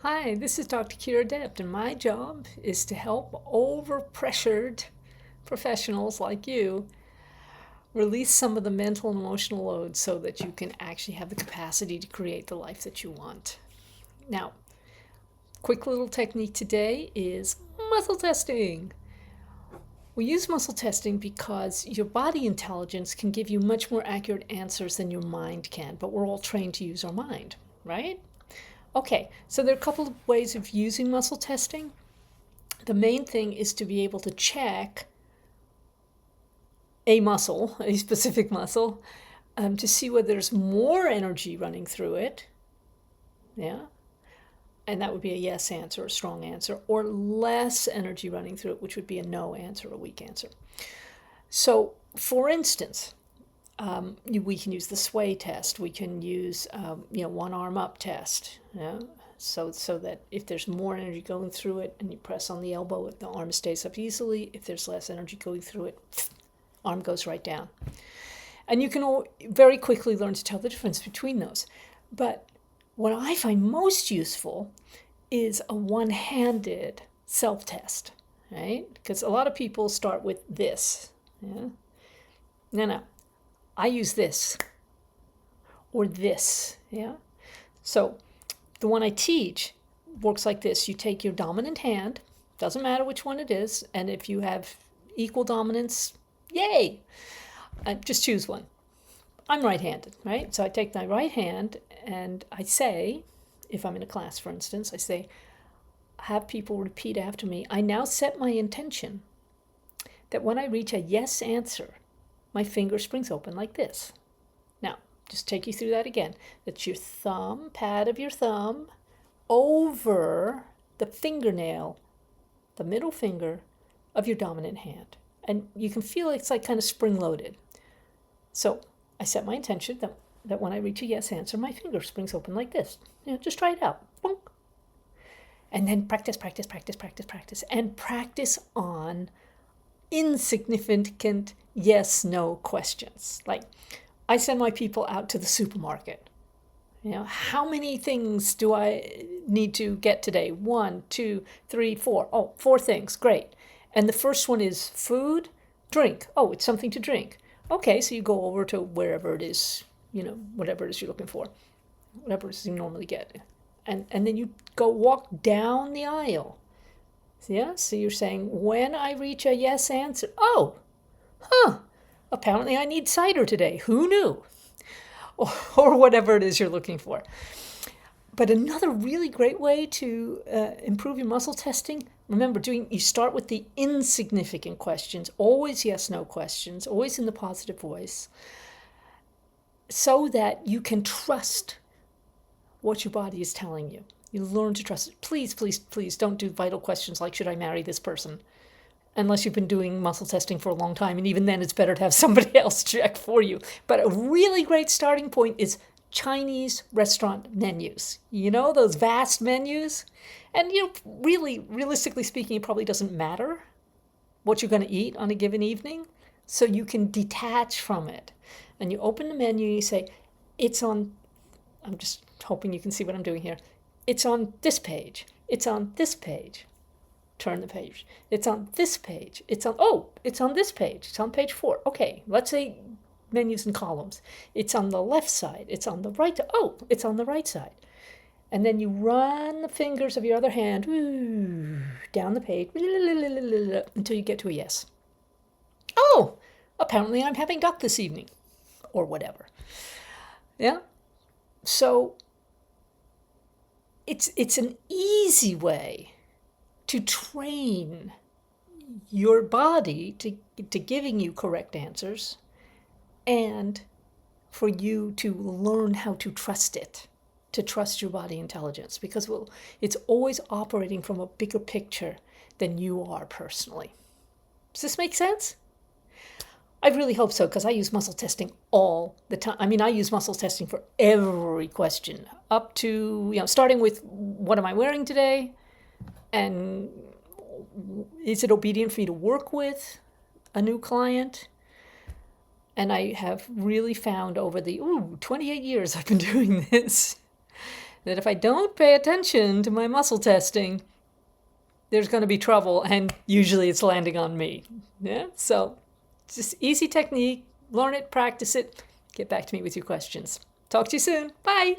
Hi, this is Dr. Kira Dept, and my job is to help overpressured professionals like you release some of the mental and emotional load so that you can actually have the capacity to create the life that you want. Now, quick little technique today is muscle testing. We use muscle testing because your body intelligence can give you much more accurate answers than your mind can, but we're all trained to use our mind, right? Okay, so there are a couple of ways of using muscle testing. The main thing is to be able to check a muscle, a specific muscle, to see whether there's more energy running through it. Yeah. And that would be a yes answer, a strong answer, or less energy running through it, which would be a no answer, a weak answer. So, for instance, we can use the sway test. We can use, one arm up test. Yeah? So that if there's more energy going through it and you press on the elbow, the arm stays up easily. If there's less energy going through it, arm goes right down. And you can very quickly learn to tell the difference between those. But what I find most useful is a one-handed self-test, right? Because a lot of people start with this. Yeah? No. I use this or this. Yeah. So the one I teach works like this. You take your dominant hand, doesn't matter which one it is, and if you have equal dominance, yay! Just choose one. I'm right-handed, right? So I take my right hand and I say, if I'm in a class, for instance, I say, have people repeat after me. I now set my intention that when I reach a yes answer, my finger springs open like this. Now, just take you through that again. That's your thumb, pad of your thumb, over the fingernail, the middle finger of your dominant hand. And you can feel it's like kind of spring-loaded. So I set my intention that when I reach a yes answer, my finger springs open like this. Just try it out. Bonk. And then practice, and practice on insignificant yes-no questions. Like, I send my people out to the supermarket. How many things do I need to get today? 1, 2, 3, 4. Oh, 4 things. Great. And the first one is food, drink. Oh, it's something to drink. Okay, so you go over to wherever it is, whatever it is you're looking for, whatever it is you normally get. And then you go walk down the aisle. Yeah, so you're saying, when I reach a yes answer, apparently I need cider today. Who knew? Or whatever it is you're looking for. But another really great way to improve your muscle testing, remember, you start with the insignificant questions, always yes/no questions, always in the positive voice, so that you can trust what your body is telling you. You learn to trust it. Please, please, please don't do vital questions like, should I marry this person? Unless you've been doing muscle testing for a long time, and even then it's better to have somebody else check for you. But a really great starting point is Chinese restaurant menus. Those vast menus? And really, realistically speaking, it probably doesn't matter what you're going to eat on a given evening. So you can detach from it. And you open the menu and you say, it's on, I'm just hoping you can see what I'm doing here. It's on this page. It's on this page. Turn the page. It's on this page. It's on this page. It's on page 4. Okay, let's say menus and columns. It's on the left side. It's on the right. It's on the right side. And then you run the fingers of your other hand down the page until you get to a yes. Oh, apparently I'm having duck this evening, or whatever. Yeah. So it's an easy way to train your body to giving you correct answers, and for you to learn how to trust it, to trust your body intelligence, because it's always operating from a bigger picture than you are personally. Does this make sense? I really hope so, because I use muscle testing all the time. I mean, I use muscle testing for every question, up to, starting with, what am I wearing today? And is it obedient for you to work with a new client? And I have really found over the 28 years I've been doing this, that if I don't pay attention to my muscle testing, there's going to be trouble, and usually it's landing on me. Yeah, so just easy technique. Learn it, practice it. Get back to me with your questions. Talk to you soon. Bye.